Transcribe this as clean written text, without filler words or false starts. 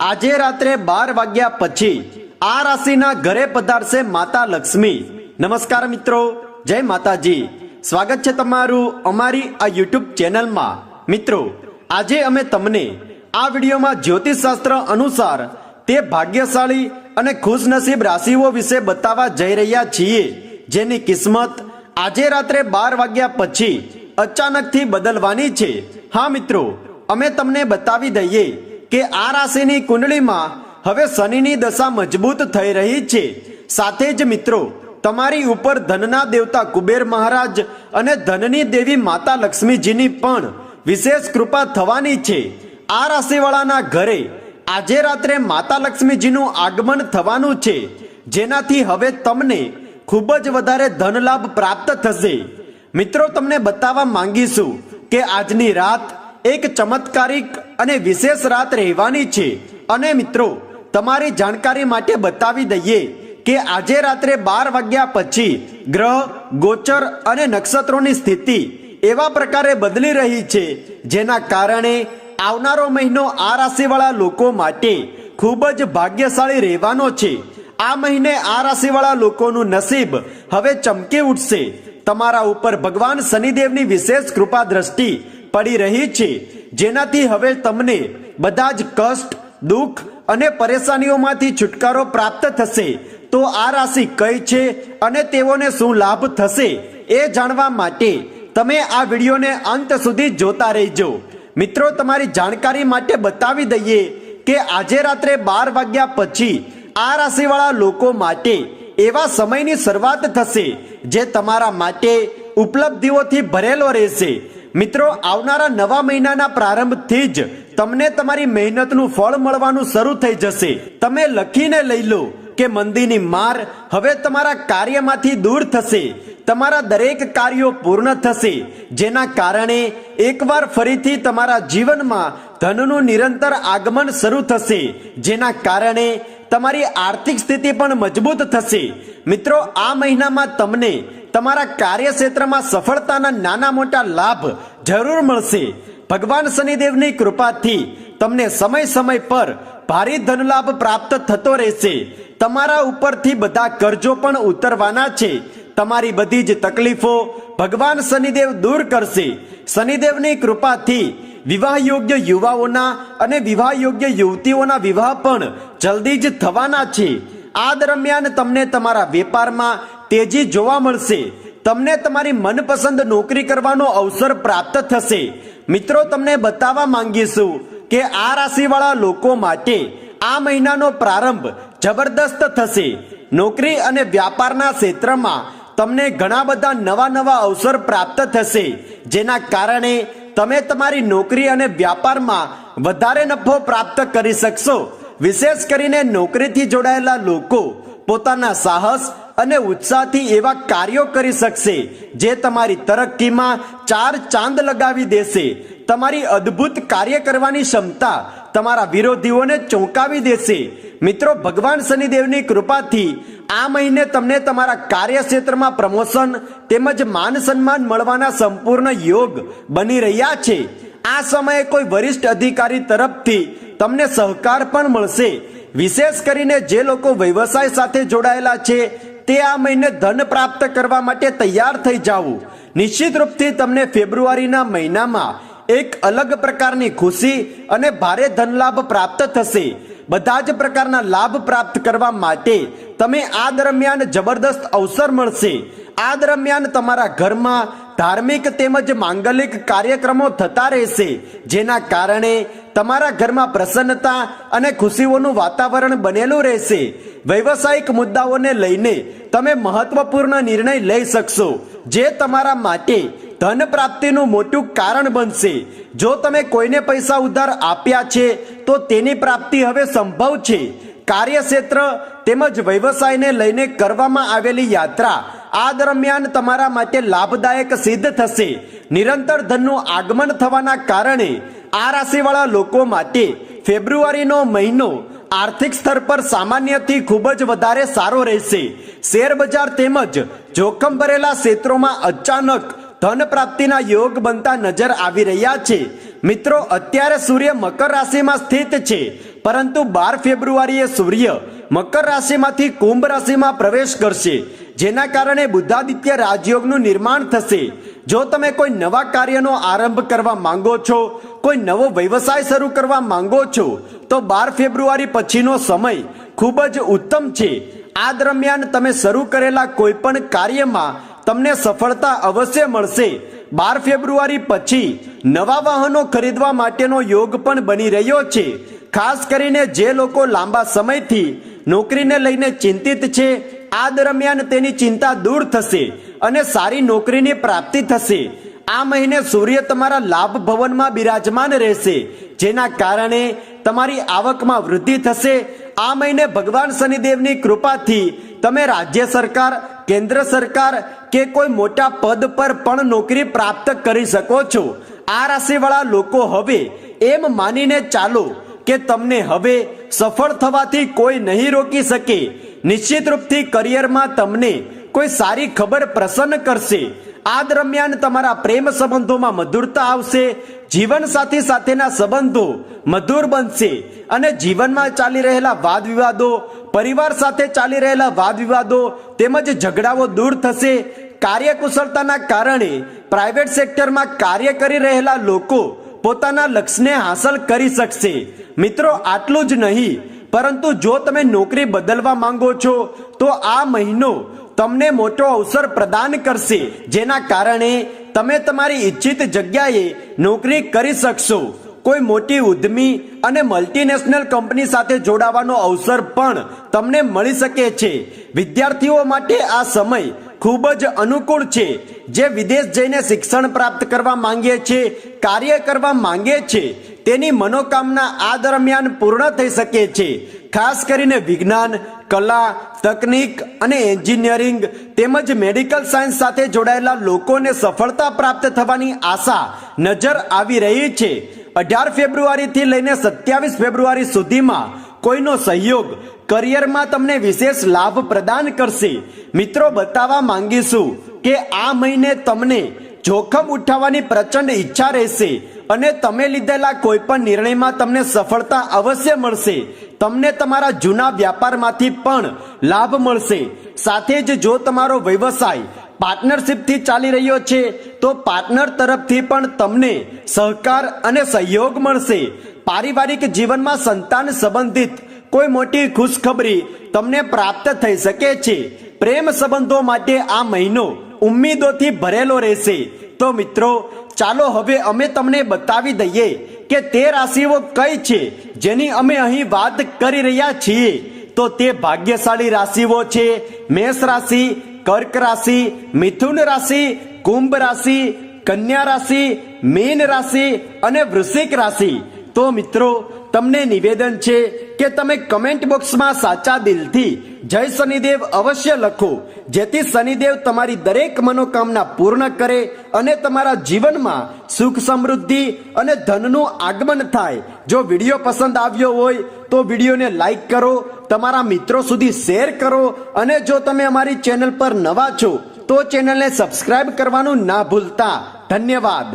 આજે રાત્રે 12 વાગ્યા પછી આ રાશિના ઘરે પધારશે માતા લક્ષ્મી। નમસ્કાર મિત્રો, જય માતાજી। સ્વાગત છે તમારું અમારી આ યુટ્યુબ ચેનલમાં। મિત્રો, આજે અમે તમને આ વિડીયોમાં જ્યોતિષ શાસ્ત્ર અનુસાર તે ભાગ્યશાળી અને ખુશનસીબ રાશિઓ વિશે બતાવવા જઈ રહ્યા છીએ, જેની કિસ્મત આજે રાત્રે 12 વાગ્યા પછી અચાનકથી બદલવાની છે। હા મિત્રો, અમે તમને બતાવી દઈએ કે આ રાશિની કુંડળીમાં હવે શનિની દશા મજબૂત થઈ રહી છે। સાથે જ મિત્રો, તમારી ઉપર ધનના દેવતા કુબેર મહારાજ અને ધનની દેવી માતા લક્ષ્મીજીની પણ વિશેષ કૃપા થવાની છે। આ રાશિવાળાના ઘરે આજે રાત્રે માતા લક્ષ્મીજીનું આગમન થવાનું છે, જેનાથી હવે તમને ખૂબ જ વધારે ધન લાભ પ્રાપ્ત થશે। મિત્રો, તમને બતાવવા માંગીશું કે આજની રાત એક ચમત્કારિક અને વિશેષ રાત રહેવાની છે। અને મિત્રો, તમારી જાણકારી માટે બતાવી દઈએ કે આજે રાત્રે 12 વાગ્યા પછી ગ્રહ, ગોચર અને નક્ષત્રોની સ્થિતિ એવા પ્રકારે બદલી રહી છે, જેના કારણે આવનારો મહિનો આ રાશિવાળા લોકો માટે ખૂબ જ ભાગ્યશાળી રહેવાનો છે। આ મહિને આ રાશિવાળા લોકોનું નસીબ હવે ચમકી ઉઠશે। તમારા ઉપર ભગવાન શનિદેવની વિશેષ કૃપા દ્રષ્ટિ પડી રહી છે, જેનાથી હવે તમને બધા જ કષ્ટ, દુઃખ અને પરેશાનીઓમાંથી છુટકારો પ્રાપ્ત થશે। તો આ રાશિ કઈ છે અને તેઓને શું લાભ થશે એ જાણવા માટે તમે આ વિડીયોને અંત સુધી જોતા રહેજો। મિત્રો, તમારી જાણકારી માટે બતાવી દઈએ કે આજે રાત્રે 12 વાગ્યા પછી આ રાશિવાળા લોકો માટે એવા સમયની શરૂઆત થશે જે તમારા માટે ઉપલબ્ધિઓથી ભરેલો રહેશે। મિત્રો, આવનારા નવા મહિનાના પ્રારંભથી જ તમને તમારી મહેનતનું ફળ મળવાનું શરૂ થઈ જશે। તમે લખીને લઈ લો કે મંદીની માર હવે તમારા કાર્યમાંથી દૂર થશે। તમારા દરેક કાર્યો પૂર્ણ થશે, જેના કારણે એકવાર ફરીથી તમારા જીવનમાં ધનનું નિરંતર આગમન શરૂ થશે, જેના કારણે તમારી આર્થિક સ્થિતિ પણ મજબૂત થશે। મિત્રો, આ મહિનામાં તમને તમારા કાર્યક્ષેત્રમાં સફળતાના નાના મોટા લાભ જરૂર મળશે। ભગવાન શનિદેવની કૃપાથી તમને સમય સમય પર ભારે ધન લાભ પ્રાપ્ત થતો રહેશે। તમારા ઉપરથી બધા કર્જો પણ ઉતરવાના છે। તમારી બધી જ તકલીફો ભગવાન શનિદેવ દૂર કરશે। શનિદેવની કૃપાથી વિવાહ યોગ્ય યુવાઓના અને વિવાહ યોગ્ય યુવતીઓના વિવાહ પણ જલ્દી જ થવાના છે। આ દરમિયાન તમને તમારા વેપારમાં તેજી જોવા મળશે। તમને તમારી મનપસંદ નોકરી કરવાનો અવસર પ્રાપ્ત થશે। મિત્રો, તમને બતાવવા માંગીશું કે આ રાશિવાળા લોકો માટે આ મહિનાનો પ્રારંભ જબરદસ્ત થશે। નોકરી અને વ્યાપારના ક્ષેત્રમાં તમને ઘણા બધા નવા અવસર પ્રાપ્ત થશે, જેના કારણે તમે તમારી નોકરી અને વ્યાપારમાં વધારે નફો પ્રાપ્ત કરી શકશો। વિશેષ કરીને નોકરીથી જોડાયેલા લોકો પોતાના સાહસ અને ઉત્સાહથી એવા કાર્યો કરી શકશે જે તમારી તરક્કીમાં 4 ચાંદ લગાવી દેશે। તમારી અદ્ભુત કાર્ય કરવાની ક્ષમતા તમારા વિરોધીઓને ચોંકાવી દેશે। મિત્રો, ભગવાન શનિદેવની કૃપાથી આ મહિને તમને તમારા કાર્યક્ષેત્રમાં પ્રમોશન તેમજ માન સન્માન મળવાના સંપૂર્ણ યોગ બની રહ્યા છે। આ સમયે કોઈ વરિષ્ઠ અધિકારી તરફથી તમને સહકાર પણ મળશે। વિશેષ કરીને જે લોકો વ્યવસાય સાથે જોડાયેલા છે તે આ મહિને ધન પ્રાપ્ત કરવા માટે તૈયાર થઈ જાઓ। નિશ્ચિત રૂપથી તમને ફેબ્રુઆરીના મહિનામાં એક અલગ પ્રકારની ખુશી અને ભારે ધન લાભ પ્રાપ્ત થશે। બધા જ પ્રકારના લાભ પ્રાપ્ત કરવા માટે તમે આ દરમિયાન જબરદસ્ત અવસર મળશે। આ દરમિયાન તમારા ઘરમાં ધાર્મિક તેમજ માંગલિક કાર્યક્રમો થતા રહેશે, જેના કારણે તમારા ઘરમાં પ્રસન્નતા અને ખુશીઓનું વાતાવરણ બનેલું રહેશે। વ્યવસાયિક મુદ્દાઓને લઈને તમે મહત્વપૂર્ણ નિર્ણય લઈ શકશો, જે તમારા માટે ધન પ્રાપ્તિનું મોટું કારણ બનશે। જો તમે કોઈને પૈસા ઉધાર આપ્યા છે તો તેની પ્રાપ્તિ હવે સંભવ છે। કાર્યક્ષેત્ર તેમજ વ્યવસાયને લઈને કરવામાં આવેલી યાત્રા આ દરમિયાન તમારા માટે લાભદાયક સિદ્ધ થશે। નિરંતર ધનનું આગમન થવાના કારણે આ રાશિવાળા લોકો માટે ફેબ્રુઆરીનો મહિનો આર્થિક સ્તર પર સામાન્યથી ખૂબ જ વધારે સારો રહેશે। શેર બજાર તેમજ જોખમ ભરેલા ક્ષેત્રોમાં અચાનક ધન પ્રાપ્તિના યોગ બનતા નજર આવી રહ્યા છે। મિત્રો અત્યારે સૂર્ય મકર રાશિમાં સ્થિત છે, પરંતુ 12 ફેબ્રુઆરીએ સૂર્ય મકર રાશિમાંથી કુંભ રાશિમાં પ્રવેશ કરશે, જેના કારણે બુદ્ધાદિત્ય રાજયોગનું નિર્માણ થશે. જો તમે કોઈ નવા કાર્યનો આરંભ કરવા માંગો છો, કોઈ નવો વ્યવસાય શરૂ કરવા માંગો છો, તો 12 ફેબ્રુઆરી પછીનો સમય ખૂબ જ ઉત્તમ છે. આ દરમિયાન તમે શરૂ કરેલા કોઈ પણ કાર્યમાં તમને સફળતા અવશ્ય મળશે. 12 ફેબ્રુઆરી પછી નવા વાહનો ખરીદવા માટેનો યોગ પણ બની રહ્યો છે. ખાસ કરીને જે લોકો લાંબા સમયથી નોકરીને લઈને ચિંતિત છે, આ દરમિયાન તેની ચિંતા દૂર થશે અને સારી નોકરીની પ્રાપ્તિ થશે. આ મહિને સૂર્ય તમારા લાભ ભવનમાં બિરાજમાન રહેશે, જેના કારણે તમારી આવકમાં વૃદ્ધિ થશે. આ મહિને ભગવાન શનિદેવની કૃપાથી તમે રાજ્ય સરકાર, કેન્દ્ર સરકાર કે કોઈ મોટા પદ પર પણ નોકરી પ્રાપ્ત કરી શકો છો. આ રાશિવાળા લોકો હવે એમ માનીને ચાલો કે તમને હવે સફળ થવાથી કોઈ નહીં રોકી શકે. નિશ્ચિત રૂપથી કરિયરમાં તમને કોઈ સારી ખબર પ્રસન્ન કરશે. આ દરમિયાન તમારા પ્રેમ સંબંધોમાં મધુરતા આવશે. જીવન સાથી સાથેના સંબંધો મધુર બનશે અને જીવનમાં ચાલી રહેલા વાદ વિવાદો, પરિવાર સાથે ચાલી રહેલા વાદ વિવાદો તેમજ ઝઘડાઓ દૂર થશે. કાર્યકુશળતાના કારણે પ્રાઇવેટ સેક્ટરમાં કાર્ય કરી રહેલા લોકો પોતાના લક્ષ્યને હાંસલ કરી શકશે. મિત્રો, આટલું જ નહીં, પરંતુ જો તમે નોકરી બદલવા માંગો છો તો આ મહિનો તમને મોટો અવસર પ્રદાન કરશે, જેના કારણે તમે તમારી ઈચ્છિત જગ્યાએ નોકરી કરી શકશો. કોઈ મોટી ઉદ્યમી અને મલ્ટીનેશનલ કંપની સાથે જોડાવાનો અવસર પણ તમને મળી શકે છે. વિદ્યાર્થીઓ માટે આ સમય ખૂબ જ અનુકૂળ છે. જે વિદેશ જઈને શિક્ષણ પ્રાપ્ત કરવા માંગે છે, કાર્ય કરવા માંગે છે, તેની મનોકામના આ દરમિયાન પૂર્ણ થઈ શકે છે. ખાસ કરીને વિજ્ઞાન, કલા, તકનીક અને એન્જિનિયરિંગ તેમજ મેડિકલ સાયન્સ સાથે જોડાયેલા લોકોને સફળતા પ્રાપ્ત થવાની આશા નજર આવી રહી છે. 18 ફેબ્રુઆરીથી લઈને 27 ફેબ્રુઆરી સુધીમાં કોઈનો સહયોગ કરિયરમાં તમને વિશેષ લાભ પ્રદાન કરશે. મિત્રો, બતાવવા માંગીશું કે આ મહિને તમને જોખમ ઉઠાવવાની પ્રચંડ ઈચ્છા રહેશે અને તમે લીધેલા કોઈ પણ નિર્ણયમાં તમને સફળતા અવશ્ય મળશે. તમને તમારા જૂના વ્યાપારમાંથી પણ લાભ મળશે. સાથે જ જો તમારો વ્યવસાય પાર્ટનરશિપથી ચાલી રહ્યો છે તો પાર્ટનર તરફથી પણ તમને સહકાર અને સહયોગ મળશે. પારિવારિક જીવનમાં સંતાન સંબંધિત કોઈ મોટી ખુશખબરી તમને પ્રાપ્ત થઈ શકે છે. પ્રેમ સંબંધો માટે આ મહિનો ઉમ્મીદોથી ભરેલો રહેશે. તો મિત્રો, ચાલો હવે અમે તમને બતાવી દઈએ કે તે રાશિઓ કઈ છે જેની અમે અહીં વાત કરી રહ્યા છીએ. તો તે ભાગ્યશાળી રાશિઓ છે મેષ રાશિ, કર્ક રાશિ, મિથુન રાશિ, કુંભ રાશિ, કન્યા રાશિ, મીન રાશિ અને વૃશ્ચિક રાશિ. તો મિત્રો, તમને નિવેદન છે કે તમે કમેન્ટ બોક્સમાં સાચા દિલથી જય શનિદેવ અવશ્ય લખો, જેથી શનિદેવ તમારી દરેક મનોકામના પૂર્ણ કરે અને તમારા જીવનમાં સુખ, સમૃદ્ધિ અને ધનનું આગમન થાય. જો વિડીયો પસંદ આવ્યો હોય તો વિડીયોને લાઈક કરો, તમારા મિત્રો સુધી શેર કરો અને જો તમે અમારી ચેનલ પર નવા છો તો ચેનલને સબસ્ક્રાઇબ કરવાનું ના ભૂલતા. ધન્યવાદ.